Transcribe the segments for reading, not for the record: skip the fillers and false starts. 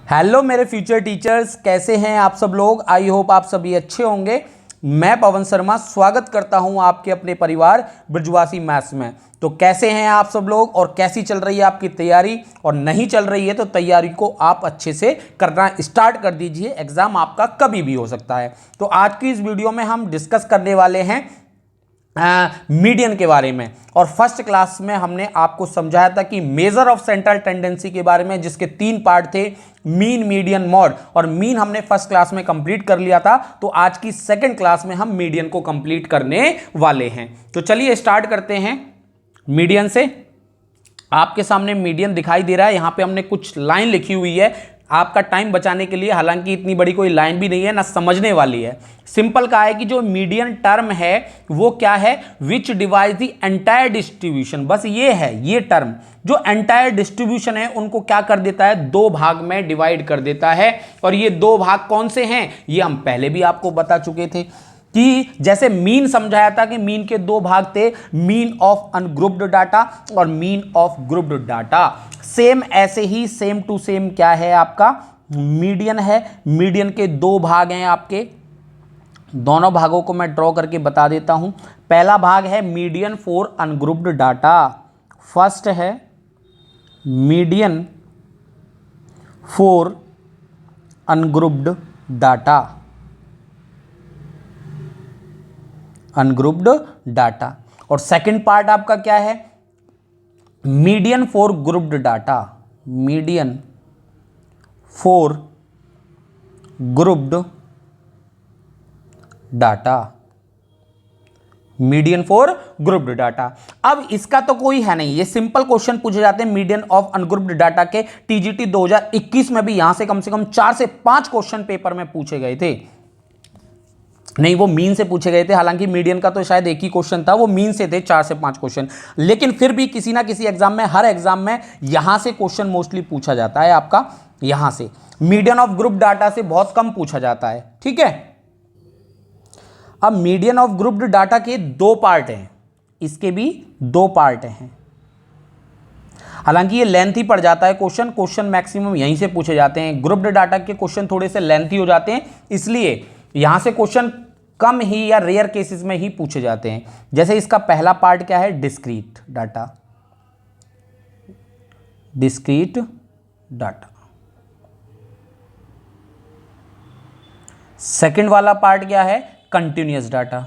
Hello मेरे future teachers, कैसे हैं आप सब लोग। आई होप आप सभी अच्छे होंगे। मैं पवन शर्मा स्वागत करता हूं आपके अपने परिवार ब्रजवासी मैथ्स में। तो कैसे हैं आप सब लोग और कैसी चल रही है आपकी तैयारी, और नहीं चल रही है तो तैयारी को आप अच्छे से करना स्टार्ट कर दीजिए। एग्जाम आपका कभी भी हो सकता है। तो आज की इस वीडियो में हम डिस्कस करने वाले हैं मीडियन के बारे में। और फर्स्ट क्लास में हमने आपको समझाया था कि मेजर ऑफ सेंट्रल टेंडेंसी के बारे में, जिसके 3 पार्ट थे, मीन, मीडियन, मॉड। और मीन हमने फर्स्ट क्लास में कंप्लीट कर लिया था, तो आज की सेकंड क्लास में हम मीडियन को कंप्लीट करने वाले हैं। तो चलिए स्टार्ट करते हैं मीडियन से। आपके सामने मीडियन दिखाई दे रहा है। यहां पे हमने कुछ लाइन लिखी हुई है आपका टाइम बचाने के लिए, हालांकि इतनी बड़ी कोई लाइन भी नहीं है ना, समझने वाली है। सिंपल का है कि जो मीडियन टर्म है वो क्या है, विच डिवाइड द एंटायर डिस्ट्रीब्यूशन। बस ये है, ये टर्म जो एंटायर डिस्ट्रीब्यूशन है उनको क्या कर देता है, 2 भाग में डिवाइड कर देता है। और ये 2 भाग कौन से हैं, ये हम पहले भी आपको बता चुके थे कि जैसे मीन समझाया था कि मीन के 2 भाग थे, मीन ऑफ अनग्रुप्ड डाटा और mean of grouped data. Same ऐसे ही सेम टू सेम क्या है आपका मीडियन है। मीडियन के 2 भाग हैं आपके, दोनों भागों को मैं ड्रॉ करके बता देता हूं। पहला भाग है median for ungrouped data. First है median for ungrouped data, ungrouped data. और सेकंड पार्ट आपका क्या है, median for grouped data, median for grouped data, median for grouped data. अब इसका तो कोई है नहीं, ये सिंपल क्वेश्चन पूछे जाते हैं मीडियन ऑफ अनग्रुप्ड डाटा के। टीजीटी 2021 में भी यहां से कम 4 से 5 क्वेश्चन पेपर में पूछे गए थे। नहीं, वो मीन से पूछे गए थे, हालांकि मीडियन का तो शायद एक ही क्वेश्चन था, वो मीन से थे 4 से 5 क्वेश्चन। लेकिन फिर भी किसी ना किसी एग्जाम में, हर एग्जाम में यहां से क्वेश्चन मोस्टली पूछा जाता है आपका। यहां से मीडियन ऑफ ग्रुप डाटा से बहुत कम पूछा जाता है, ठीक है। अब मीडियन ऑफ ग्रुप्ड डाटा के 2 पार्ट हैं, इसके भी 2 पार्ट हैं। हालांकि ये लेंथी पड़ जाता है क्वेश्चन मैक्सिमम यहीं से पूछे जाते हैं। ग्रुप्ड डाटा के क्वेश्चन थोड़े से लेंथी हो जाते हैं, इसलिए यहां से क्वेश्चन कम ही या रेयर केसेस में ही पूछे जाते हैं। जैसे इसका पहला पार्ट क्या है, discrete data, discrete data. Second वाला पार्ट क्या है, कंटिन्यूअस डाटा,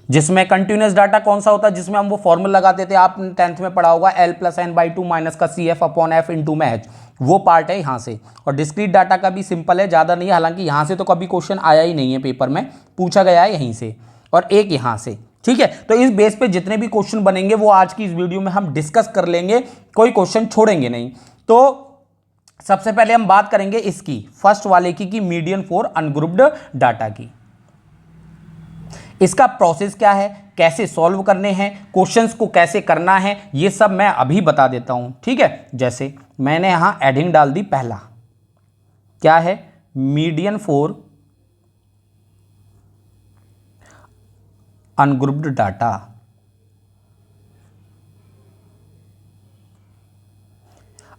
जिसमें कंटिन्यूअस डाटा कौन सा होता है, जिसमें हम वो फॉर्मूला लगाते थे, आपने 10th में पढ़ा होगा, L+N/2 माइनस का CF/F इंटू में H, वो पार्ट है यहां से। और डिस्क्रीट डाटा का भी सिंपल है, ज्यादा नहीं है, हालांकि यहां से तो कभी क्वेश्चन आया ही नहीं है पेपर में, पूछा गया है यहीं से और एक यहां से, ठीक है। तो इस बेस पे जितने भी क्वेश्चन बनेंगे वो आज की इस वीडियो में हम डिस्कस कर लेंगे, कोई क्वेश्चन छोड़ेंगे नहीं। तो सबसे पहले हम बात करेंगे इसकी, फर्स्ट वाले की मीडियन फॉर अनग्रुप्ड डाटा की। इसका प्रोसेस क्या है, कैसे सॉल्व करने हैं, क्वेश्चंस को कैसे करना है, ये सब मैं अभी बता देता हूं, ठीक है। जैसे मैंने यहां एडिंग डाल दी, पहला क्या है, मीडियन फॉर अनग्रुप्ड डाटा।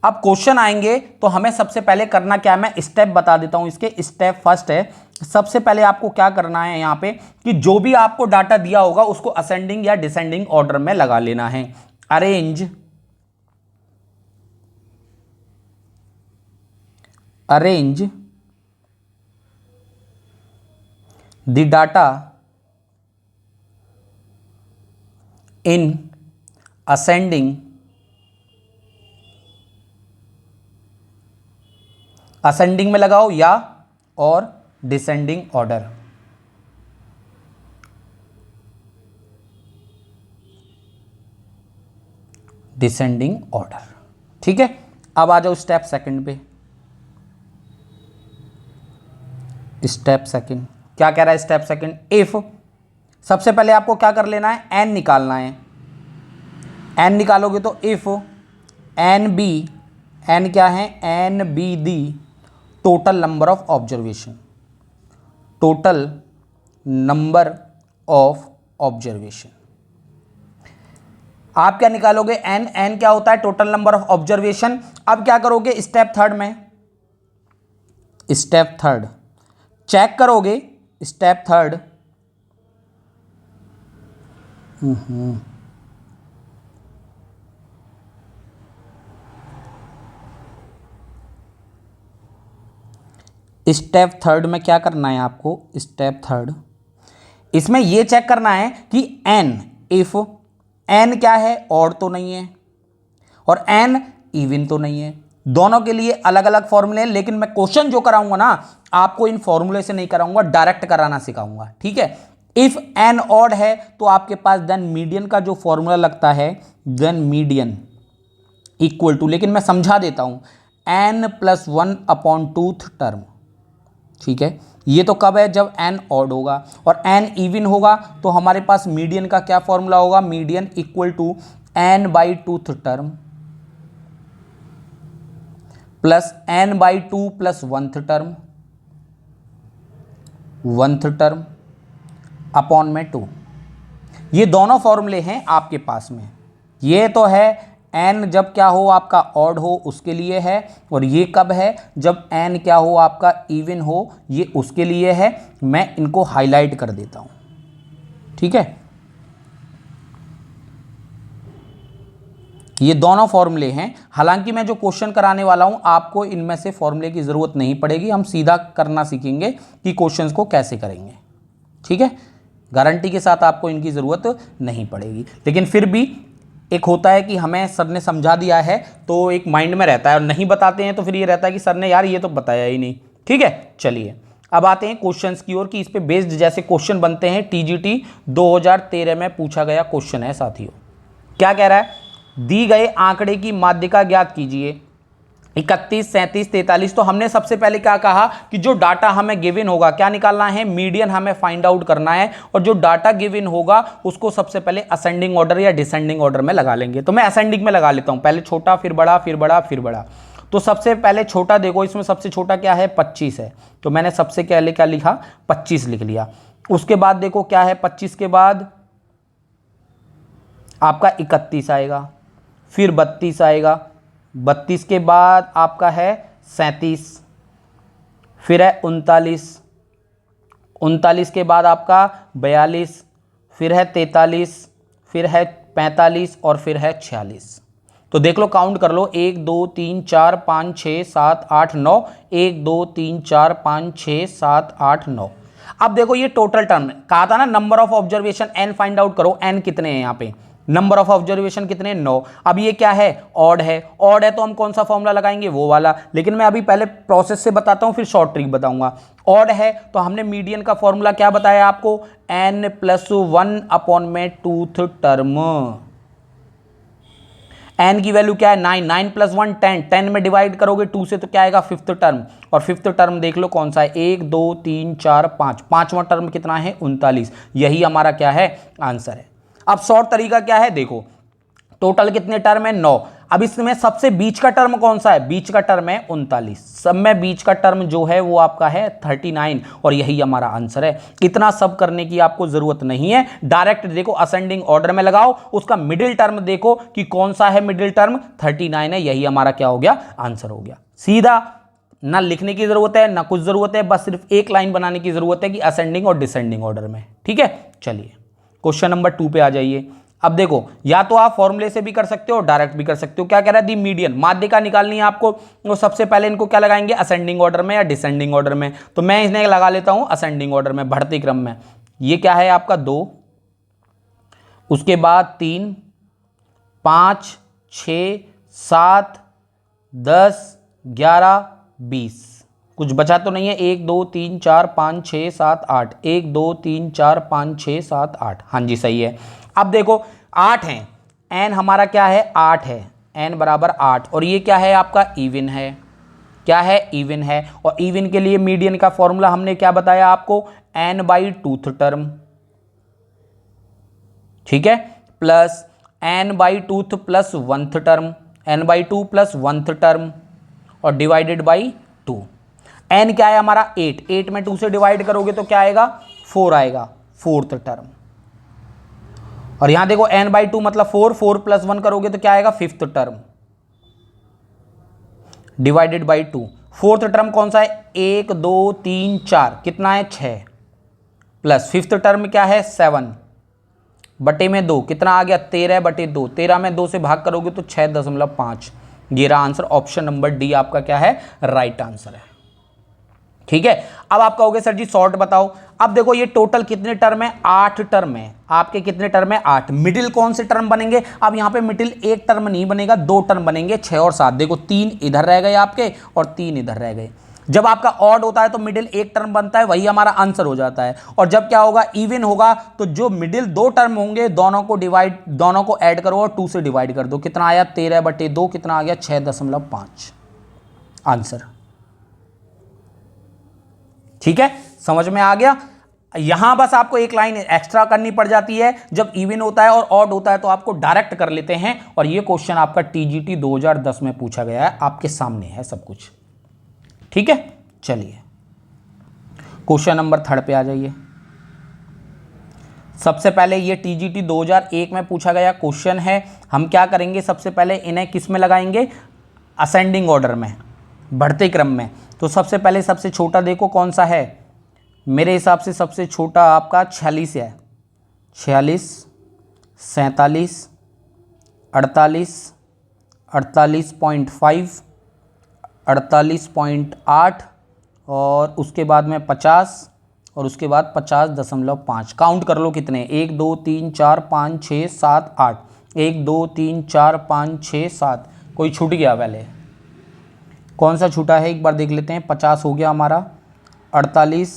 अब क्वेश्चन आएंगे तो हमें सबसे पहले करना क्या है, मैं स्टेप बता देता हूं इसके। स्टेप फर्स्ट है, सबसे पहले आपको क्या करना है यहां पे कि जो भी आपको डाटा दिया होगा उसको असेंडिंग या डिसेंडिंग ऑर्डर में लगा लेना है। Arrange the data in ascending में लगाओ या और डिसेंडिंग ऑर्डर। डिसेंडिंग ऑर्डर, ठीक है। अब आ जाओ स्टेप सेकंड पे। स्टेप सेकंड क्या कह रहा है, स्टेप सेकंड, इफ, सबसे पहले आपको क्या कर लेना है, एन निकालना है। एन निकालोगे तो इफ एन बी, एन क्या है, N be the total number of observation, total number of observation. आप क्या निकालोगे, एन, एन क्या होता है, टोटल नंबर ऑफ ऑब्जर्वेशन। अब क्या करोगे, स्टेप थर्ड में, स्टेप थर्ड चेक करोगे, स्टेप थर्ड स्टेप थर्ड में क्या करना है आपको, स्टेप थर्ड इसमें ये चेक करना है कि एन, इफ एन क्या है, ऑड तो नहीं है और एन इवन तो नहीं है। दोनों के लिए अलग अलग फॉर्मूले हैं, लेकिन मैं क्वेश्चन जो कराऊंगा ना आपको इन फॉर्मूले से नहीं कराऊंगा, डायरेक्ट कराना सिखाऊंगा, ठीक है। इफ एन ऑड है तो आपके पास देन मीडियन का जो फॉर्मूला लगता है, देन मीडियन इक्वल टू, लेकिन मैं समझा देता हूं, एन प्लस 1/2 टर्म, ठीक है। ये तो कब है, जब एन ऑड होगा, और एन इवन होगा तो हमारे पास मीडियन का क्या फॉर्मूला होगा, median equal to n/2 term plus n/2 plus 1th term, 1th term upon में 2। ये दोनों फॉर्मूले हैं आपके पास में। ये तो है n जब क्या हो आपका ऑड हो उसके लिए है, और ये कब है, जब n क्या हो आपका इवन हो, ये उसके लिए है। मैं इनको हाईलाइट कर देता हूं, ठीक है। ये दोनों फॉर्मूले हैं। हालांकि मैं जो क्वेश्चन कराने वाला हूं आपको इनमें से फॉर्मूले की जरूरत नहीं पड़ेगी, हम सीधा करना सीखेंगे कि क्वेश्चंस को कैसे करेंगे, ठीक है। गारंटी के साथ आपको इनकी जरूरत नहीं पड़ेगी, लेकिन फिर भी एक होता है कि हमें सर ने समझा दिया है तो एक माइंड में रहता है, और नहीं बताते हैं तो फिर ये रहता है कि सर ने यार ये तो बताया ही नहीं, ठीक है। चलिए अब आते हैं क्वेश्चंस की ओर कि इस पे बेस्ड जैसे क्वेश्चन बनते हैं। टीजीटी 2013 में पूछा गया क्वेश्चन है साथियों। क्या कह रहा है, दी गए आंकड़े की माध्यिका ज्ञात कीजिए, 31, 37, 43। तो हमने सबसे पहले क्या कहा कि जो डाटा हमें गिवन होगा क्या निकालना है, मीडियन हमें फाइंड आउट करना है, और जो डाटा गिवन होगा उसको सबसे पहले असेंडिंग ऑर्डर या डिसेंडिंग ऑर्डर में लगा लेंगे। तो मैं असेंडिंग में लगा लेता हूं, पहले छोटा फिर बड़ा फिर बड़ा फिर बड़ा। तो सबसे पहले छोटा देखो, इसमें सबसे छोटा क्या है, 25 है, तो मैंने सबसे पहले क्या लिखा, 25 लिख लिया। उसके बाद देखो क्या है, 25 के बाद आपका 31 आएगा, फिर 32 आएगा, 32 के बाद आपका है 37, फिर है 39, 39 के बाद आपका 42, फिर है 43, फिर है 45 और फिर है 46। तो देख लो, काउंट कर लो, 1 2 3 4 5 6 7 8 9, 1 2 3 4 5 6 7 8 9। अब देखो ये टोटल टर्म कहा था ना, number of observation N find out करो, एन कितने हैं यहाँ पे, नंबर ऑफ ऑब्जर्वेशन कितने, 9। अब ये क्या है, ऑड है, ऑड है तो हम कौन सा फॉर्मूला लगाएंगे, वो वाला। लेकिन मैं अभी पहले प्रोसेस से बताता हूं, फिर शॉर्ट ट्रिक बताऊंगा। ऑड है तो हमने मीडियन का फॉर्मूला क्या बताया आपको, n प्लस 1/2 टर्म। n की वैल्यू क्या है, 9, 9 प्लस 1 10, 10 में डिवाइड करोगे 2 से तो क्या आएगा, 5th टर्म। और 5th टर्म देख लो कौन सा है, 1 2 3 4 5, 5वां टर्म कितना है, 39। यही हमारा क्या है, आंसर है। अब शॉर्ट तरीका क्या है, देखो टोटल कितने टर्म है, 9। अब इसमें सबसे बीच का टर्म कौन सा है, बीच का टर्म है 39। सब में बीच का टर्म जो है वो आपका है 39, और यही हमारा आंसर है। इतना सब करने की आपको जरूरत नहीं है, डायरेक्ट देखो असेंडिंग ऑर्डर में लगाओ, उसका मिडिल टर्म देखो कि कौन सा है, मिडिल टर्म 39 है, यही हमारा क्या हो गया, आंसर हो गया। सीधा, ना लिखने की जरूरत है ना कुछ जरूरत है, बस सिर्फ एक लाइन बनाने की जरूरत है कि असेंडिंग और डिसेंडिंग ऑर्डर में, ठीक है। चलिए क्वेश्चन नंबर 2 पे आ जाइए। अब देखो, या तो आप फॉर्मूले से भी कर सकते हो, डायरेक्ट भी कर सकते हो। क्या कह रहा है, दी मीडियन, माध्यिका निकालनी है आपको, तो सबसे पहले इनको क्या लगाएंगे, असेंडिंग ऑर्डर में या डिसेंडिंग ऑर्डर में। तो मैं इन्हें लगा लेता हूं असेंडिंग ऑर्डर में, बढ़ते क्रम में। ये क्या है आपका 2, उसके बाद 3, 5 6 7 10 11 20। कुछ बचा तो नहीं है, 1 2 3 4 5 6 7 8, 1 2 3 4 5 6 7 8, हाँ जी सही है। अब देखो 8 है, एन हमारा क्या है, 8 है, एन बराबर 8, और ये क्या है आपका, इवन है। क्या है, इवन है, और इवन के लिए मीडियन का फॉर्मूला हमने क्या बताया आपको, n/2 टर्म, ठीक है, plus n/2 plus 1th term, n/2 plus 1th term, और डिवाइडेड बाई 2। n क्या है हमारा 8, 8 में 2 से डिवाइड करोगे तो क्या आएगा, 4 आएगा, 4th टर्म। और यहां देखो n/2 मतलब 4, 4 + 1 करोगे तो क्या आएगा, fifth term divided by 2। Fourth term कौन सा है, 1 2 3 4, कितना है 6, प्लस फिफ्थ टर्म क्या है 7 बटे में 2, कितना आ गया 13/2, 13 में 2 से भाग करोगे तो 6.5। ये रहा आंसर, ऑप्शन नंबर डी आपका क्या है, राइट आंसर है। ठीक है, अब आप कहोगे सर जी शॉर्ट बताओ। अब देखो ये टोटल कितने टर्म है, 8 टर्म है आपके, कितने टर्म है 8। मिडिल कौन से टर्म बनेंगे, अब यहां पे मिडिल एक टर्म नहीं बनेगा, 2 टर्म बनेंगे, 6 और 7। देखो 3 इधर रह गए आपके और 3 इधर रह गए। जब आपका ऑड होता है तो मिडिल एक टर्म बनता है, वही हमारा आंसर हो जाता है। और जब क्या होगा, इवन होगा, तो जो मिडिल 2 टर्म होंगे दोनों को ऐड करो और 2 से डिवाइड कर दो, कितना आया 13/2, कितना आ गया 6.5 आंसर। ठीक है, समझ में आ गया। यहां बस आपको एक लाइन एक्स्ट्रा करनी पड़ जाती है, जब इवन होता है और ऑड होता है तो आपको डायरेक्ट कर लेते हैं। और ये क्वेश्चन आपका टीजीटी 2010 में पूछा गया है, आपके सामने है सब कुछ। ठीक है, चलिए क्वेश्चन नंबर 3 पे आ जाइए। सबसे पहले ये टीजीटी 2001 में पूछा गया क्वेश्चन है। हम क्या करेंगे, सबसे पहले इन्हें किस में लगाएंगे, असेंडिंग ऑर्डर में, बढ़ते क्रम में। तो सबसे पहले सबसे छोटा देखो कौन सा है, मेरे हिसाब से सबसे छोटा आपका 46 है। 46, 47, 48, 48.5, 48.8 और उसके बाद में 50 और उसके बाद 50.5। काउंट कर लो कितने, 1 2 3 4 5 6 7 8, 1 2 3 4 5 6 7। कोई छूट गया, पहले कौन सा छूटा है एक बार देख लेते हैं। 50 हो गया हमारा, 48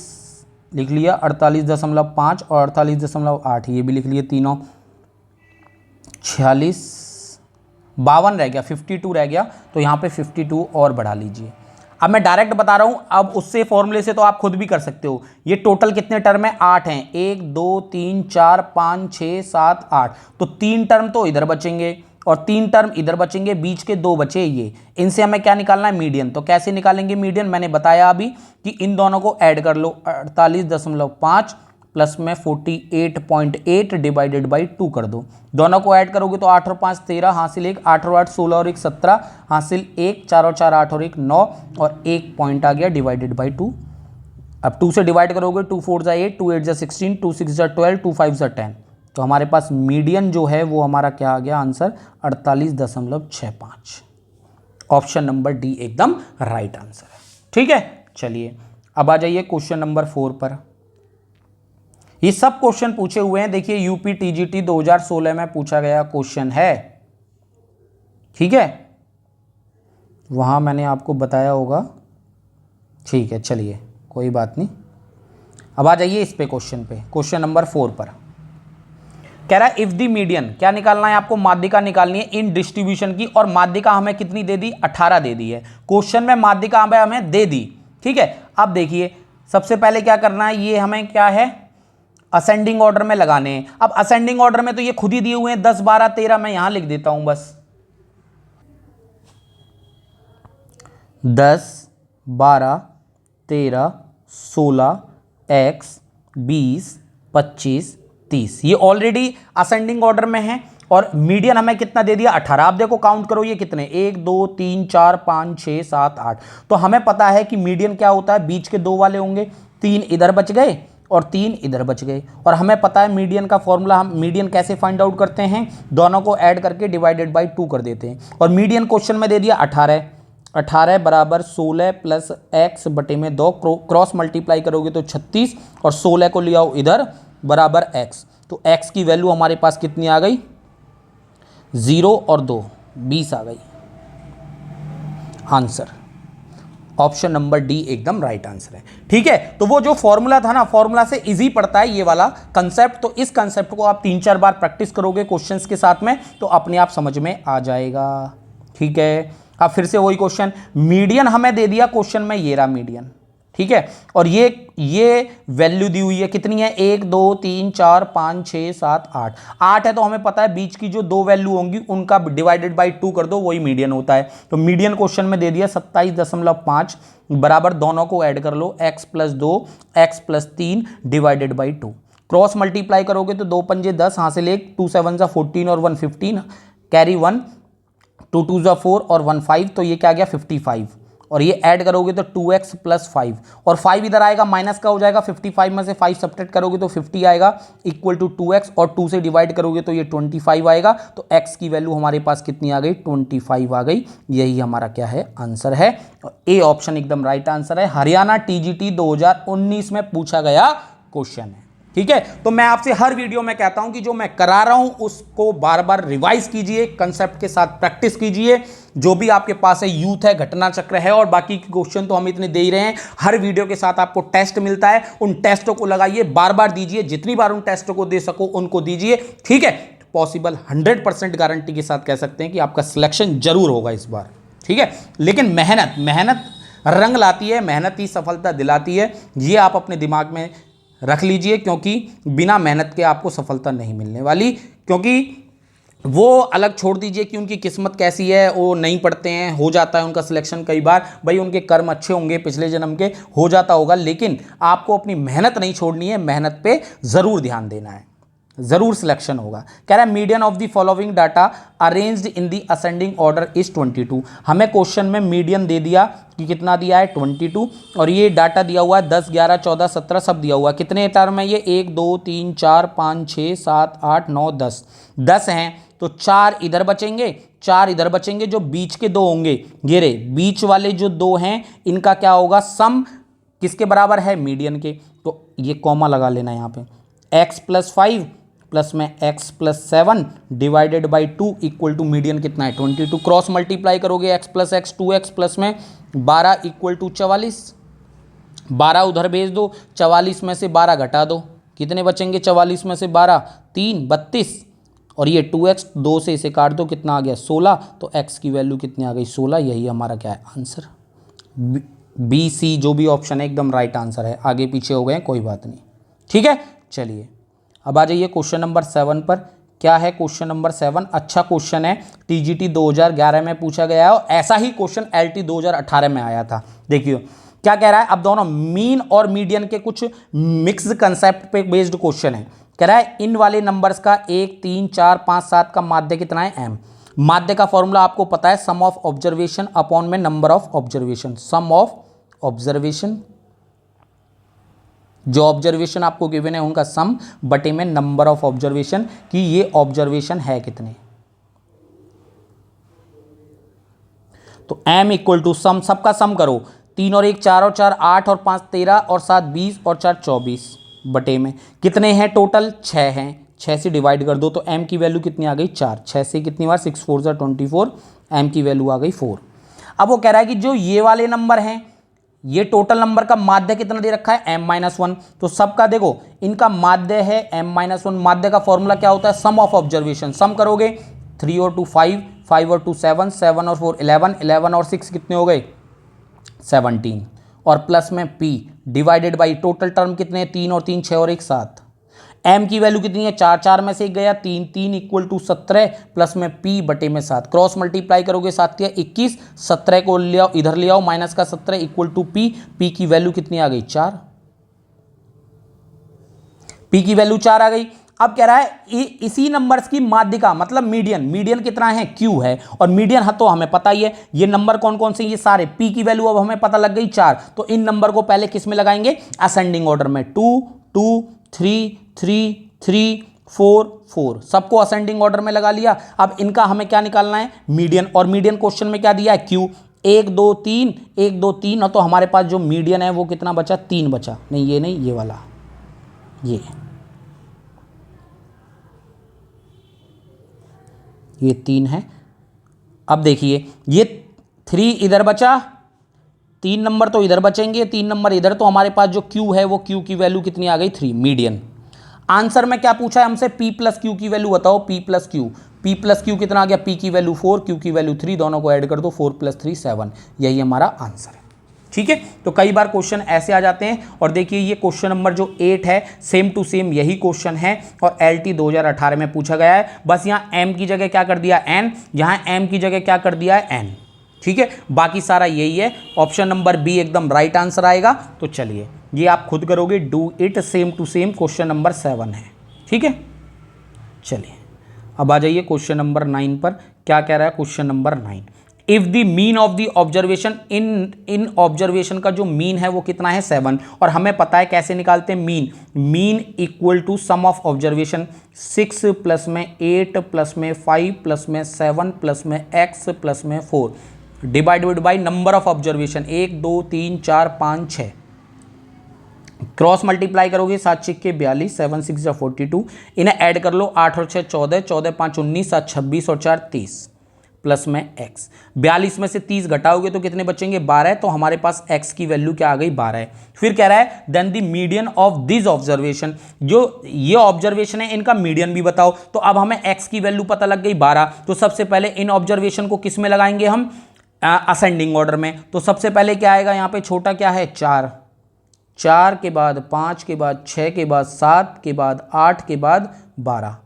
लिख लिया, 48.5 और 48.8 ये भी लिख लिए तीनों। 46, 52 रह गया, 52 रह गया, तो यहाँ पे 52 और बढ़ा लीजिए। अब मैं डायरेक्ट बता रहा हूँ, अब उससे फॉर्मूले से तो आप खुद भी कर सकते हो। ये टोटल कितने टर्म है, 8 हैं, 1 2 3 4 5 6 7 8, तो 3 टर्म तो इधर बचेंगे और 3 टर्म इधर बचेंगे, बीच के 2 बचे ये। इनसे हमें क्या निकालना है, मीडियन। तो कैसे निकालेंगे मीडियन, मैंने बताया अभी कि इन दोनों को ऐड कर लो, 48.5 प्लस में 48.8 डिवाइडेड बाई 2 कर दो। दोनों को ऐड करोगे तो 8 और 5 13, हासिल 1, 8 और 8 16 और 1 17, हासिल 1, 4 और 4 8 और 1 9 और 1 पॉइंट आ गया डिवाइडेड बाई 2। अब 2 से डिवाइड करोगे, 2 4 जा 8, 2 8 जा 16, 2 6 जा 12, 2 5 जा 10। तो हमारे पास मीडियन जो है वो हमारा क्या आ गया आंसर, 48.65। ऑप्शन नंबर डी एकदम राइट आंसर है। ठीक है, चलिए अब आ जाइए क्वेश्चन नंबर 4 पर। ये सब क्वेश्चन पूछे हुए हैं, देखिए यूपी टीजीटी 2016 में पूछा गया क्वेश्चन है। ठीक है, वहां मैंने आपको बताया होगा। ठीक है, चलिए कोई बात नहीं। अब आ जाइए इस पे क्वेश्चन पे, क्वेश्चन नंबर 4 पर कह रहा है इफ द मीडियन, क्या निकालना है आपको, माध्यिका निकालनी है इन डिस्ट्रीब्यूशन की। और माध्यिका हमें कितनी दे दी, 18 दे दी है। क्वेश्चन में माध्यिका हमें दे दी। ठीक है, अब देखिए सबसे पहले क्या करना है, ये हमें क्या है असेंडिंग ऑर्डर में लगाने हैं। अब असेंडिंग ऑर्डर में तो ये खुद ही दिए हुए हैं 10 12 13, मैं यहां लिख देता हूं बस 10 12 13 16 x 20 25 30, ये ऑलरेडी असेंडिंग ऑर्डर में है। और मीडियन हमें कितना दे दिया, 18। आप देखो काउंट करो ये कितने, 1 2 3 4 5 6 7 8। तो हमें पता है कि मीडियन क्या होता है, बीच के 2 वाले होंगे, 3 इधर बच गए और 3 इधर बच गए। और हमें पता है मीडियन का फॉर्मूला, हम मीडियन कैसे फाइंड आउट करते हैं, दोनों को ऐड करके डिवाइडेड बाई 2 कर देते हैं। और मीडियन क्वेश्चन में दे दिया 18, 18 बराबर 16 प्लस x बटे में 2, क्रॉस मल्टीप्लाई करोगे तो 36 और 16 को ले आओ इधर बराबर x। तो x की वैल्यू हमारे पास कितनी आ गई, 0 और 2 20 आ गई। आंसर ऑप्शन नंबर डी एकदम राइट आंसर है। ठीक है, तो वो जो फॉर्मूला था ना, फॉर्मूला से इजी पड़ता है ये वाला कंसेप्ट। तो इस कंसेप्ट को आप 3-4 बार प्रैक्टिस करोगे क्वेश्चंस के साथ में, तो अपने आप समझ में आ जाएगा। ठीक है, अब फिर से वही क्वेश्चन, मीडियन हमें दे दिया क्वेश्चन में, ये रहा मीडियन। ठीक है, और ये वैल्यू दी हुई है, कितनी है 1 2 3 4 5 6 7 8, 8 है। तो हमें पता है बीच की जो 2 वैल्यू होंगी उनका डिवाइडेड बाई 2 कर दो, वही मीडियन होता है। तो मीडियन क्वेश्चन में दे दिया 27.5 बराबर, दोनों को ऐड कर लो x + 2 x + 3 divided by 2। Cross multiply करोगे तो 2 पंजे 10, यहाँ से ले 2 7 जा 14 और 1 15, कैरी 1, 2 2 जा 4 और 1 5, तो ये क्या गया 55। और ये ऐड करोगे तो 2x प्लस 5, और 5 इधर आएगा माइनस का हो जाएगा, 55 में से 5 सब्ट्रैक्ट करोगे तो 50 आएगा इक्वल टू 2x, और 2 से डिवाइड करोगे तो ये 25 आएगा। तो x की वैल्यू हमारे पास कितनी आ गई 25 आ गई। यही हमारा क्या है आंसर है, ए ऑप्शन एकदम राइट आंसर है। हरियाणा टीजीटी 2019 में पूछा गया क्वेश्चन है। ठीक है, तो मैं आपसे हर वीडियो में कहता हूं कि जो मैं करा रहा हूं उसको बार बार रिवाइज कीजिए, कंसेप्ट के साथ प्रैक्टिस कीजिए। जो भी आपके पास है यूथ है, घटना चक्र है, और बाकी के क्वेश्चन तो हम इतने दे ही रहे हैं। हर वीडियो के साथ आपको टेस्ट मिलता है, उन टेस्टों को लगाइए, बार बार दीजिए, जितनी बार उन टेस्टों को दे सको उनको दीजिए। ठीक है, पॉसिबल 100% गारंटी के साथ कह सकते हैं कि आपका सिलेक्शन जरूर होगा इस बार। ठीक है, लेकिन मेहनत रंग लाती है, मेहनत ही सफलता दिलाती है, ये आप अपने दिमाग में रख लीजिए, क्योंकि बिना मेहनत के आपको सफलता नहीं मिलने वाली। क्योंकि वो अलग छोड़ दीजिए कि उनकी किस्मत कैसी है, वो नहीं पढ़ते हैं, हो जाता है उनका सिलेक्शन कई बार, भाई उनके कर्म अच्छे होंगे पिछले जन्म के, हो जाता होगा, लेकिन आपको अपनी मेहनत नहीं छोड़नी है, मेहनत पे ज़रूर ध्यान देना है, जरूर सिलेक्शन होगा। कह रहा है median of the following data arranged in the ascending order is 22। हमें क्वेश्चन में मीडियन दे दिया कि कितना दिया है 22, और ये डाटा दिया हुआ है 10 11 14 17 सब दिया हुआ है। कितने टर्म है ये 1 2 3 4 5 6 7 8 9 10 10 हैं, तो 4 इधर बचेंगे, 4 इधर बचेंगे, जो बीच के 2 होंगे ये रे बीच वाले जो 2 हैं इनका क्या होगा सम किसके बराबर है मीडियन के। तो ये कॉमा लगा लेना यहाँ पे, x प्लस 5 प्लस में x plus 7 divided by 2 equal to median कितना है 22। क्रॉस मल्टीप्लाई करोगे x plus x 2x plus में 12 इक्वल टू 44, 12 उधर भेज दो, 44 में से 12 घटा दो, कितने बचेंगे 44 में से 12 3 32, और ये 2x 2 से इसे काट दो, कितना आ गया 16, तो x की वैल्यू कितनी आ गई 16। यही हमारा क्या है आंसर, बी सी जो भी ऑप्शन है एकदम राइट आंसर है। आगे पीछे हो गए कोई बात नहीं। ठीक है, चलिए अब आ जाइए क्वेश्चन नंबर 7 पर। क्या है क्वेश्चन नंबर 7, अच्छा क्वेश्चन है, टीजीटी 2011 में पूछा गया है, और ऐसा ही क्वेश्चन एलटी 2018 में आया था। देखिए क्या कह रहा है, अब दोनों मीन और मीडियन के कुछ मिक्स कंसेप्ट पे बेस्ड क्वेश्चन है। कह रहा है इन वाले नंबर्स का 1 3 4 5 7 का माध्य कितना है m। माध्य का फॉर्मूला आपको पता है, सम ऑफ ऑब्जर्वेशन अपॉन में number of observation, sum of observation, जो ऑब्जर्वेशन आपको गिवन है उनका सम बटे में नंबर ऑफ ऑब्जर्वेशन, कि ये ऑब्जर्वेशन है कितने। तो m इक्वल टू सम, सबका सम करो, 3 और 1 4 और 4 8 और 5 13 और 7 20 और 4 24 बटे में कितने हैं टोटल 6 हैं, 6 से डिवाइड कर दो, तो m की वैल्यू कितनी आ गई 4, 6 से कितनी बार 6 4 जा 24, m की वैल्यू आ गई 4। अब वो कह रहा है कि जो ये वाले नंबर हैं, ये टोटल नंबर का माध्य कितना दे रखा है m-1, तो सबका देखो इनका माध्य है m-1। माध्य का फॉर्मूला क्या होता है, सम ऑफ ऑब्जर्वेशन, सम करोगे 3 और 2 5, 5 और 2 7, 7 और 4 11, 11 और 6 कितने हो गए 17, और प्लस में p divided by total term कितने 3 और 3 6 और 1 7। m की वैल्यू कितनी है 4, 4 में से 1 गया 3, 3 इक्वल टू 17 प्लस में p बटे में 7। क्रॉस मल्टीप्लाई करोगे 7 या 21, 17 को ले आओ इधर ले आओ माइनस का 17 इक्वल टू p, p की वैल्यू कितनी आ गई 4, p की वैल्यू 4 आ गई। अब कह रहा है इसी नंबर्स की माध्यिका मतलब मीडियन, मीडियन कितना है q है, और मीडियन तो हमें पता ही है, ये नंबर कौन कौन से ये सारे, p की वैल्यू अब हमें पता लग गई 4, तो इन नंबर को पहले किस में लगाएंगे असेंडिंग ऑर्डर में, 2 2 3 3 3 4 4, सबको असेंडिंग ऑर्डर में लगा लिया। अब इनका हमें क्या निकालना है मीडियन, और मीडियन क्वेश्चन में क्या दिया है q, 1 2 3 1 2 3, और तो हमारे पास जो मीडियन है वो कितना बचा 3 बचा, नहीं ये नहीं ये वाला, ये 3 है। अब देखिए ये 3 इधर बचा, 3 नंबर तो इधर बचेंगे, 3 नंबर इधर, तो हमारे पास जो q है वो q की वैल्यू कितनी आ गई 3 मीडियन। आंसर में क्या पूछा है हमसे p प्लस क्यू की वैल्यू बताओ, p प्लस क्यू कितना आ गया, p की वैल्यू 4 q की वैल्यू 3, दोनों को ऐड कर दो 4 प्लस 3 7, यही हमारा आंसर है। ठीक है, तो कई बार क्वेश्चन ऐसे आ जाते हैं, और देखिए ये क्वेश्चन नंबर जो 8 है सेम टू सेम यही क्वेश्चन है, और LT 2018 में पूछा गया है। बस यहाँ m की जगह क्या कर दिया n, यहाँ m की जगह क्या कर दिया है n। ठीक है, बाकी सारा यही है। ऑप्शन नंबर बी एकदम राइट आंसर आएगा। तो चलिए ये आप खुद करोगे, do it same to same. Question number 7 है, ठीक है। चलिए अब आ जाइए क्वेश्चन नंबर 9 पर। क्या कह रहा है question number 9? If the mean of the observation in observation का जो मीन है वो कितना है 7, और हमें पता है कैसे निकालते हैं mean equal to sum of observation 6 plus में 8 प्लस में 5 प्लस में 7 प्लस में x प्लस में 4 divided by number of observation 1 2 3 4 5 6। Cross multiply करोगे 7 छिक्के 42, 7 6 जा 42, इन्हें ऐड कर लो 8 और 6 14, 14 5 19, 7 26 और 4 30 प्लस में x। 42 में से 30 घटाओगे तो कितने बचेंगे 12, तो हमारे पास x की वैल्यू क्या आ गई 12 है। फिर कह रहा है then the median of this observation, जो ये ऑब्जर्वेशन है इनका मीडियन भी बताओ। तो अब हमें x की वैल्यू पता लग गई 12, तो सबसे पहले इन ऑब्जर्वेशन को किस में लगाएंगे हम, असेंडिंग ऑर्डर में। तो सबसे पहले क्या आएगा यहाँ पे, छोटा क्या है 4, 4 के बाद 5 के बाद 6 के बाद 7 के बाद 8 के बाद 12,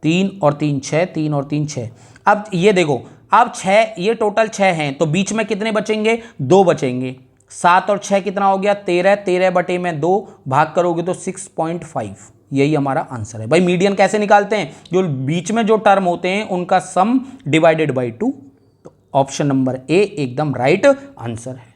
3 और 3 6, 3 और 3 6। अब ये देखो, अब 6, ये टोटल 6 हैं, तो बीच में कितने बचेंगे 2 बचेंगे। 7 और 6 कितना हो गया 13, 13 बटे में 2 भाग करोगे तो 6.5। यही हमारा आंसर है। भाई मीडियन कैसे निकालते हैं, जो बीच में जो टर्म होते हैं उनका सम डिवाइडेड बाई 2। तो ऑप्शन नंबर ए एकदम राइट आंसर है।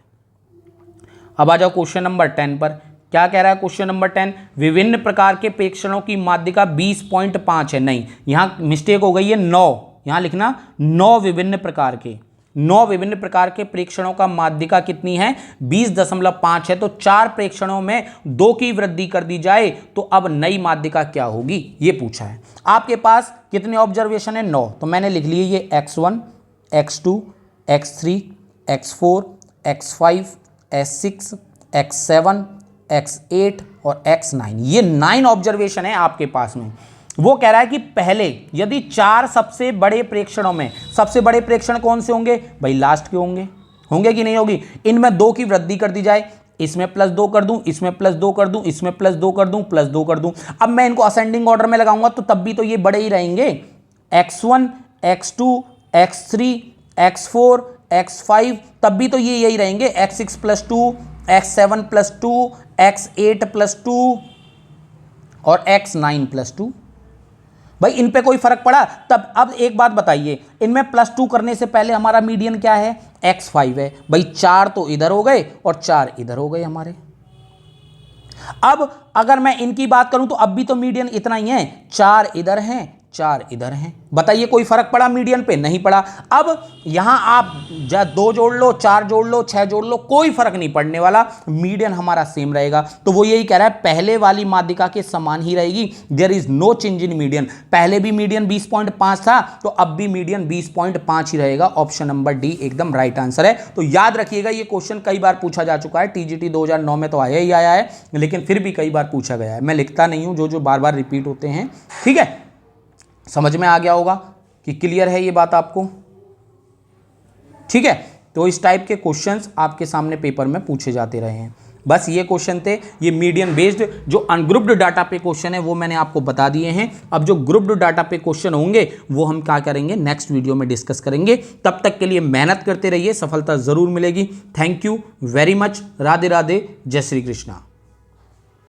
अब आ जाओ क्वेश्चन नंबर 10 पर। क्या कह रहा है क्वेश्चन नंबर 10? विभिन्न प्रकार के प्रेक्षणों की माध्यिका 20.5 है। नहीं, यहां मिस्टेक हो गई है, 9, यहां लिखना 9 विभिन्न प्रकार के, 9 विभिन्न प्रकार के प्रेक्षणों का माध्यिका कितनी है 20.5 है। तो 4 प्रेक्षणों में 2 की वृद्धि कर दी जाए तो अब नई माध्यिका क्या होगी, ये पूछा है। आपके पास कितने ऑब्जर्वेशन है 9, तो मैंने लिख लिए ये x1 x2 x3 x4 x5 x6 x7 x8 और x9, ये 9 ऑब्जर्वेशन है आपके पास में। वो कह रहा है कि पहले यदि 4 सबसे बड़े प्रेक्षणों में, सबसे बड़े प्रेक्षण कौन से होंगे भाई, लास्ट के होंगे कि नहीं होगी, इनमें 2 की वृद्धि कर दी जाए, इसमें +2 कर दूं, इसमें +2 कर दूं, इसमें +2 कर दूं, +2 कर दूं। अब मैं इनको असेंडिंग ऑर्डर में लगाऊंगा तो तब भी तो ये बड़े ही रहेंगे, x1 x2 x3 x4 x5, तब भी तो ये यही रहेंगे, x6 + 2 x7 + 2 x8 + 2 और x9 + 2। भाई इन पे कोई फर्क पड़ा तब? अब एक बात बताइए, इनमें +2 करने से पहले हमारा मीडियन क्या है x5 है। भाई 4 तो इधर हो गए और 4 इधर हो गए हमारे। अब अगर मैं इनकी बात करूं तो अब भी तो मीडियन इतना ही है, 4 इधर हैं 4 इधर हैं। बताइए कोई फर्क पड़ा मीडियन पे? नहीं पड़ा। अब यहां आप 2 जोड़ लो, 4 जोड़ लो, 6 जोड़ लो, कोई फर्क नहीं पड़ने वाला, मीडियन हमारा सेम रहेगा। तो वो यही कह रहा है पहले वाली माध्यिका के समान ही रहेगी, there is no change in median. पहले भी मीडियन 20.5 था तो अब भी मीडियन 20.5 ही रहेगा। ऑप्शन नंबर डी एकदम राइट आंसर है। तो याद रखिएगा ये क्वेश्चन कई बार पूछा जा चुका है, टीजीटी 2009 में तो आया ही आया है, लेकिन फिर भी कई बार पूछा गया है। मैं लिखता नहीं हूं, जो बार बार रिपीट होते हैं। ठीक है, समझ में आ गया होगा कि क्लियर है ये बात आपको? ठीक है, तो इस टाइप के क्वेश्चंस आपके सामने पेपर में पूछे जाते रहे हैं। बस ये क्वेश्चन थे, ये मीडियन बेस्ड जो अनग्रुप्ड डाटा पे क्वेश्चन है वो मैंने आपको बता दिए हैं। अब जो ग्रुप्ड डाटा पे क्वेश्चन होंगे वो हम क्या करेंगे, नेक्स्ट वीडियो में डिस्कस करेंगे। तब तक के लिए मेहनत करते रहिए, सफलता जरूर मिलेगी। Thank you very much. Radhe Radhe, जय श्री कृष्णा।